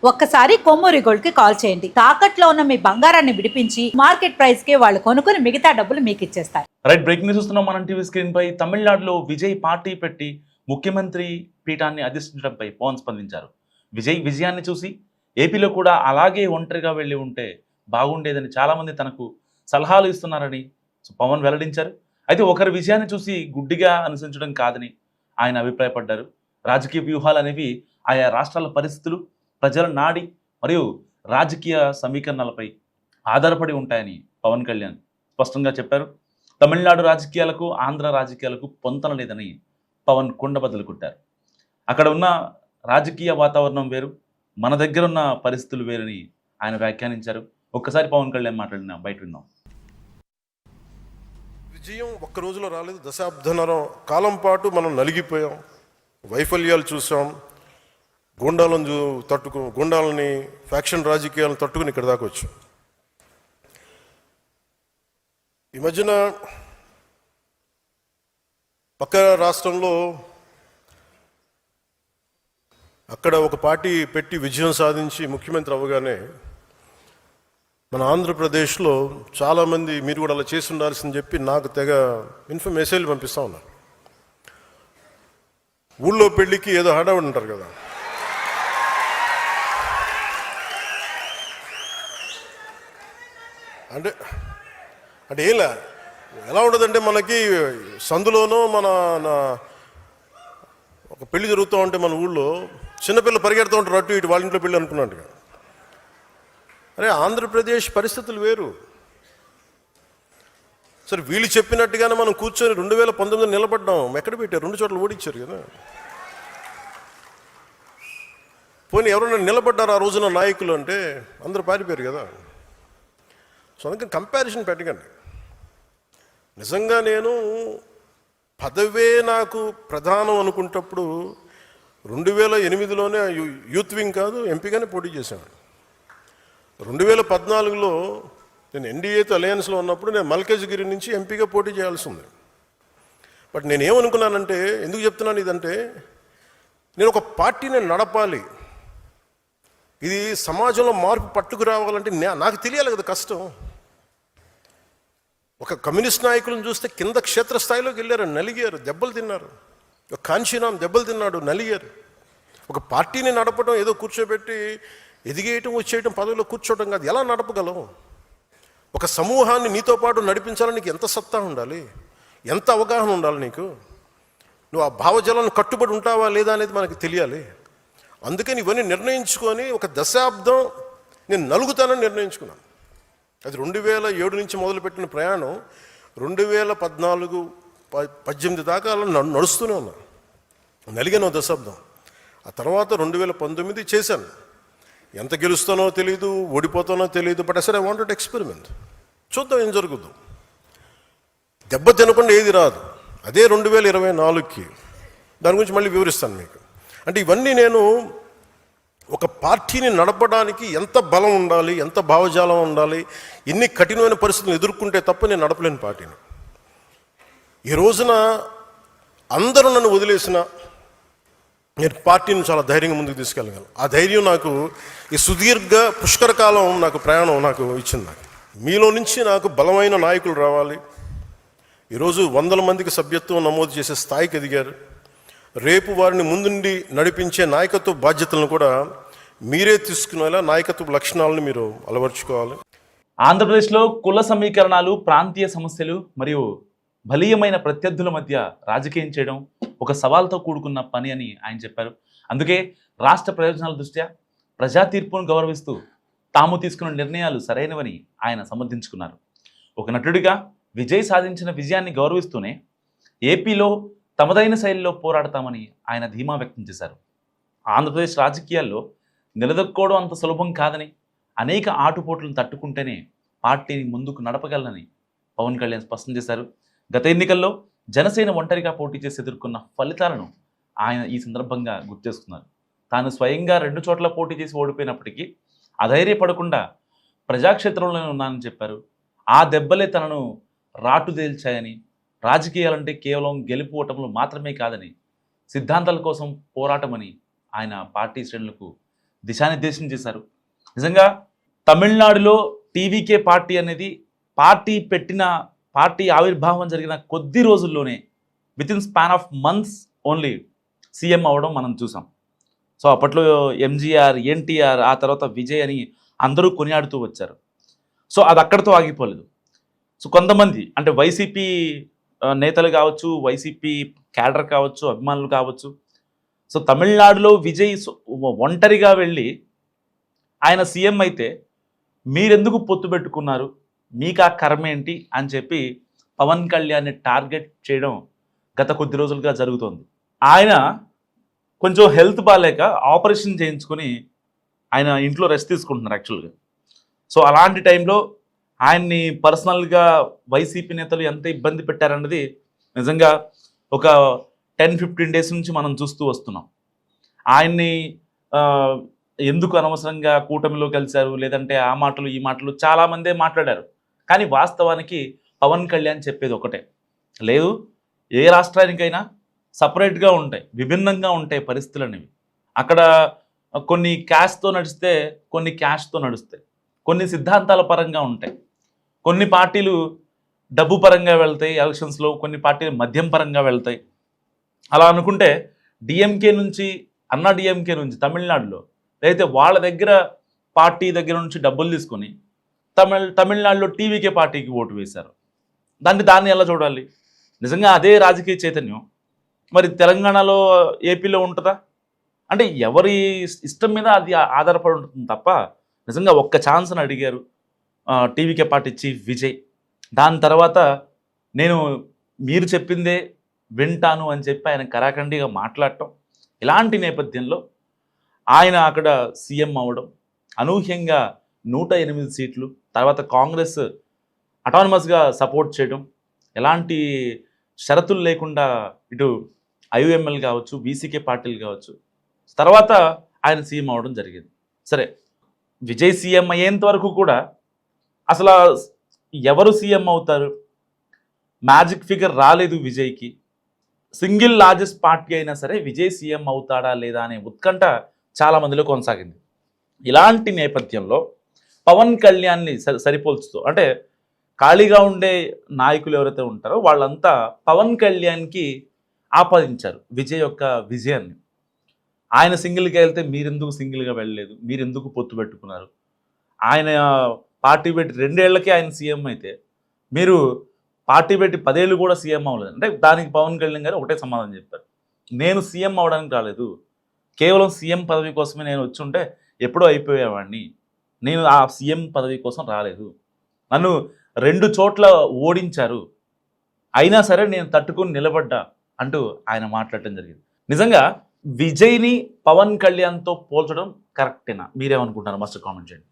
ఒక్కసారి కొమ్మూరి గోల్డ్ కి కాల్ చేయండి. తాకట్లో ఉన్న మీ బంగారాన్ని విడిపించి మార్కెట్ ప్రైస్ కి వాళ్ళు కొనుక్కుని మిగతా డబ్బులు మీకు ఇచ్చేస్తారు. రైట్, బ్రేకింగ్ న్యూస్ చూస్తున్నాం మనం టీవీ స్క్రీన్ పై. తమిళనాడులో విజయ్ పార్టీ పెట్టి ముఖ్యమంత్రి పీఠాన్ని అధిష్ఠించడంపై పవన్ స్పందించారు. విజయాన్ని చూసి ఏపీలో కూడా అలాగే ఒంటరిగా వెళ్ళి ఉంటే బాగుండేదని చాలా మంది తనకు సలహాలు ఇస్తున్నారని పవన్ వెల్లడించారు. అయితే ఒకరి విజయాన్ని చూసి గుడ్డిగా అనుసరించడం కాదని ఆయన అభిప్రాయపడ్డారు. రాజకీయ వ్యూహాలు అనేవి ఆయా రాష్ట్రాల పరిస్థితులు, ప్రజల నాడి మరియు రాజకీయ సమీకరణలపై ఆధారపడి ఉంటాయని పవన్ కళ్యాణ్ స్పష్టంగా చెప్పారు. తమిళనాడు రాజకీయాలకు ఆంధ్ర రాజకీయాలకు పొంతన లేదని పవన్ కుండబద్దలు కొట్టారు. అక్కడ ఉన్న రాజకీయ వాతావరణం వేరు, మన దగ్గర ఉన్న పరిస్థితులు వేరని ఆయన వ్యాఖ్యానించారు. ఒక్కసారి పవన్ కళ్యాణ్ మాట్లాడిన బయట విన్నాం. విజయం ఒక్క రోజులో రాలేదు. దశాబ్దన్నర కాలం పాటు మనం నలిగిపోయాం, వైఫల్యాలు చూసాం, గుండాలని ఫ్యాక్షన్ రాజకీయాలను తట్టుకుని ఇక్కడ దాకా వచ్చాం. ఈ మధ్యన పక్క రాష్ట్రంలో అక్కడ ఒక పార్టీ పెట్టి విజయం సాధించి ముఖ్యమంత్రి అవ్వగానే మన ఆంధ్రప్రదేశ్లో చాలామంది మీరు కూడా అలా చేసి ఉండాల్సిందని చెప్పి నాకు తెగ మెసేజ్లు పంపిస్తూ ఉన్నారు. ఊళ్ళో పెళ్ళికి ఏదో హడావుడి ఉంటారు కదా, అంటే అంటే ఎలా ఉండదంటే మనకి సందులోనో ఒక పెళ్లి జరుగుతూ ఉంటే మన ఊళ్ళో చిన్నపిల్లలు పరిగెడుతూ ఉంటారు అటు ఇటు, వాళ్ళ ఇంట్లో పెళ్ళి అనుకున్నట్టుగా. అరే ఆంధ్రప్రదేశ్ పరిస్థితులు వేరు. సరే వీళ్ళు చెప్పినట్టుగానే మనం కూర్చొని 2019 నిలబడ్డాం. ఎక్కడ పెట్టారు? 2 చోట్ల ఓడించారు కదా. పోనీ ఎవరైనా నిలబడ్డారు ఆ రోజున నాయకులు అంటే అందరూ పారిపోయారు కదా. సో అందుకని కంపారిజన్ పెట్టకండి. నిజంగా నేను పదవే నాకు ప్రధానం అనుకుంటప్పుడు 2008లోనే యూత్ వింగ్ కాదు ఎంపీగానే పోటీ చేశాను. 2014లో నేను ఎన్డీఏతో అలయన్స్లో ఉన్నప్పుడు నేను మల్కాజ్గిరి నుంచి ఎంపీగా పోటీ చేయాల్సి ఉంది. బట్ నేను ఏమనుకున్నానంటే, ఎందుకు చెప్తున్నాను ఇదంటే, నేను ఒక పార్టీని నడపాలి, ఇది సమాజంలో మార్పు పట్టుకు రావాలంటే నాకు తెలియాలి కదా కష్టం. ఒక కమ్యూనిస్ట్ నాయకులను చూస్తే కింద క్షేత్రస్థాయిలోకి వెళ్ళారు, నలిగారు, దెబ్బలు తిన్నారు. ఒక కాంచీరామ్ దెబ్బలు తిన్నాడు, నలిగారు. ఒక పార్టీని నడపడం ఏదో కూర్చోబెట్టి ఎదిగేయటం వచ్చేయటం పదవిలో కూర్చోవటం కాదు. ఎలా నడపగలం? ఒక సమూహాన్ని నీతో పాటు నడిపించాలని నీకు ఎంత సత్తా ఉండాలి, ఎంత అవగాహన ఉండాలి నీకు. నువ్వు ఆ భావజాలను కట్టుబడి ఉంటావా లేదా అనేది మనకి తెలియాలి. అందుకని ఇవన్నీ నిర్ణయించుకొని ఒక దశాబ్దం నేను నలుగుతానని నిర్ణయించుకున్నాను. అది 2007 నుంచి మొదలుపెట్టిన ప్రయాణం 2014-18 దాకా అలా నడుస్తూనే ఉన్నా. నలిగాను దశాబ్దం. ఆ తర్వాత 2019 చేశాను. ఎంత గెలుస్తానో తెలియదు, ఓడిపోతానో తెలియదు. బట్ అసలు ఐ వాంటెడ్ ఎక్స్పెరిమెంట్. చూద్దాం ఏం జరుగుద్దు. దెబ్బ తినకుండా ఏది రాదు. అదే 2024కి దాని గురించి మళ్ళీ వివరిస్తాను మీకు. అంటే ఇవన్నీ నేను ఒక పార్టీని నడపడానికి ఎంత బలం ఉండాలి, ఎంత భావజాలం ఉండాలి, ఎన్ని కఠినమైన పరిస్థితులు ఎదుర్కొంటే తప్ప నేను నడపలేని పార్టీని. ఈ రోజున అందరూ నన్ను వదిలేసిన నేను పార్టీని చాలా ధైర్యంగా ముందుకు తీసుకెళ్ళగలను. ఆ ధైర్యం నాకు ఈ సుదీర్ఘ పుష్కర కాలం నాకు ప్రయాణం నాకు ఇచ్చింది. నాకు మీలో నుంచి నాకు బలమైన నాయకులు రావాలి. ఈరోజు 100 మందికి సభ్యత్వం నమోదు చేసే స్థాయికి ఎదిగారు. రేపు వారిని ముందుండి నడిపించే నాయకత్వ బాధ్యతలను కూడా మీరే తీసుకునేలా నాయకత్వ లక్షణాలను మీరు అలవర్చుకోవాలి. ఆంధ్రప్రదేశ్లో కుల సమీకరణాలు, ప్రాంతీయ సమస్యలు మరియు బలీయమైన ప్రత్యర్థుల మధ్య రాజకీయం చేయడం ఒక సవాల్తో కూడుకున్న పని అని ఆయన చెప్పారు. అందుకే రాష్ట్ర ప్రయోజనాల దృష్ట్యా ప్రజా తీర్పును గౌరవిస్తూ తాము తీసుకున్న నిర్ణయాలు సరైనవని ఆయన సమర్థించుకున్నారు. ఒక నటుడిగా విజయ్ సాధించిన విజయాన్ని గౌరవిస్తూనే ఏపీలో తమదైన శైలిలో పోరాడతామని ఆయన ధీమా వ్యక్తం చేశారు. ఆంధ్రప్రదేశ్ రాజకీయాల్లో నిలదొక్కోవడం అంత సులభం కాదని, అనేక ఆటుపోట్లను తట్టుకుంటేనే పార్టీని ముందుకు నడపగలనని పవన్ కళ్యాణ్ స్పష్టం చేశారు. గత ఎన్నికల్లో జనసేన ఒంటరిగా పోటీ చేసి ఎదుర్కొన్న ఫలితాలను ఆయన ఈ సందర్భంగా గుర్తు చేసుకున్నారు. తాను స్వయంగా 2 చోట్ల పోటీ చేసి ఓడిపోయినప్పటికీ అధైర్యపడకుండా ప్రజాక్షేత్రంలోనే ఉన్నానని చెప్పారు. ఆ దెబ్బలే తనను రాటుదేల్చాయని, రాజకీయాలంటే కేవలం గెలుపు ఓటములు మాత్రమే కాదని, సిద్ధాంతాల కోసం పోరాటమని ఆయన పార్టీ శ్రేణులకు దిశానిర్దేశం చేశారు. నిజంగా తమిళనాడులో టీవీకే పార్టీ అనేది పార్టీ ఆవిర్భావం జరిగిన కొద్ది రోజుల్లోనే within span of months only CM అవ్వడం మనం చూసాం. సో అప్పట్లో ఎంజీఆర్, ఎన్టీఆర్, ఆ తర్వాత విజయ్ అని అందరూ కొనియాడుతూ వచ్చారు. సో అది అక్కడితో ఆగిపోలేదు. సో కొంతమంది అంటే వైసీపీ నేతలు కావచ్చు, వైసీపీ క్యాడర్ కావచ్చు, అభిమానులు కావచ్చు, సో తమిళనాడులో విజయ్ ఒంటరిగా వెళ్ళి ఆయన సీఎం అయితే మీరెందుకు పొత్తు పెట్టుకున్నారు, మీకు ఆ కర్మ ఏంటి అని చెప్పి పవన్ కళ్యాణ్ని టార్గెట్ చేయడం గత కొద్ది రోజులుగా జరుగుతోంది. ఆయన కొంచెం హెల్త్ బాగాలేక ఆపరేషన్ చేయించుకొని ఆయన ఇంట్లో రెస్ట్ తీసుకుంటున్నారు యాక్చువల్గా. సో అలాంటి టైంలో ఆయన్ని పర్సనల్గా వైసీపీ నేతలు ఎంత ఇబ్బంది పెట్టారన్నది నిజంగా ఒక 10-15 డేస్ నుంచి మనం చూస్తూ వస్తున్నాం. ఆయన్ని ఎందుకు అనవసరంగా కూటమిలో కలిశారు, లేదంటే ఆ మాటలు ఈ మాటలు చాలామందే మాట్లాడారు. కానీ వాస్తవానికి పవన్ కళ్యాణ్ చెప్పేది ఒకటే, లేదు ఏ రాష్ట్రానికైనా సపరేట్గా ఉంటాయి, విభిన్నంగా ఉంటాయి పరిస్థితులు అనేవి. అక్కడ కొన్ని క్యాష్తో నడిస్తే కొన్ని క్యాష్తో నడుస్తాయి, కొన్ని సిద్ధాంతాల పరంగా ఉంటాయి, కొన్ని పార్టీలు డబ్బు పరంగా వెళ్తాయి ఎలక్షన్స్లో, కొన్ని పార్టీలు మద్యం పరంగా వెళ్తాయి. అలా అనుకుంటే డిఎంకే నుంచి డిఎంకే నుంచి తమిళనాడులో అయితే వాళ్ళ దగ్గర పార్టీ దగ్గర నుంచి డబ్బులు తీసుకొని తమిళనాడులో టీవీకే పార్టీకి ఓటు వేశారు. దాన్ని ఎలా చూడాలి? నిజంగా అదే రాజకీయ చైతన్యం మరి తెలంగాణలో, ఏపీలో ఉంటుందా? అంటే ఎవరి ఇష్టం మీద అది ఆధారపడి ఉంటుంది తప్ప నిజంగా ఒక్క ఛాన్స్ని అడిగారు టీవీకే పార్టీ చీఫ్ విజయ్. దాని తర్వాత మీరు చెప్పిందే వింటాను అని చెప్పి ఆయన కరాఖండిగా మాట్లాడటం, ఇలాంటి నేపథ్యంలో ఆయన అక్కడ సీఎం అవ్వడం, అనూహ్యంగా 108 సీట్లు, తర్వాత కాంగ్రెస్ అటానమస్గా సపోర్ట్ చేయడం, ఎలాంటి షరతులు లేకుండా ఇటు ఐయుఎంఎల్ కావచ్చు, బీసీకే పార్టీలు కావచ్చు, తర్వాత ఆయన సీఎం అవ్వడం జరిగింది. సరే, విజయ్ సీఎం అయ్యేంత వరకు కూడా అసలు ఎవరు సీఎం అవుతారు, మ్యాజిక్ ఫిగర్ రాలేదు విజయ్కి. సింగిల్ లార్జెస్ట్ పార్టీ అయినా సరే విజయ్ సీఎం అవుతాడా లేదా అనే ఉత్కంఠ చాలామందిలో కొనసాగింది. ఇలాంటి నేపథ్యంలో పవన్ కళ్యాణ్ని సరిపోల్చుతూ, అంటే ఖాళీగా ఉండే నాయకులు ఎవరైతే ఉంటారో వాళ్ళంతా పవన్ కళ్యాణ్కి ఆపాదించారు విజయ్ యొక్క విజయాన్ని. ఆయన సింగిల్గా వెళ్తే మీరెందుకు సింగిల్గా వెళ్ళలేదు, మీరెందుకు పొత్తు పెట్టుకున్నారు, ఆయన పార్టీ పెట్టి 2 ఏళ్లకే ఆయన సీఎం అయితే మీరు పార్టీ పెట్టి 10 ఏళ్ళు కూడా సీఎం అవ్వలేదు. అంటే దానికి పవన్ కళ్యాణ్ గారు ఒకటే సమాధానం చెప్పారు, నేను సీఎం అవ్వడానికి రాలేదు, కేవలం సీఎం పదవి కోసమే నేను వచ్చి ఉంటే ఎప్పుడో అయిపోయేవాడిని, నేను ఆ సీఎం పదవి కోసం రాలేదు, నన్ను 2 చోట్ల ఓడించారు, అయినా సరే నేను తట్టుకుని నిలబడ్డా అంటూ ఆయన మాట్లాడటం జరిగింది. నిజంగా విజయ్ని పవన్ కళ్యాణ్తో పోల్చడం కరెక్టేనా? మీరేమనుకుంటున్నారు? మస్ట్ కామెంట్ చేయండి.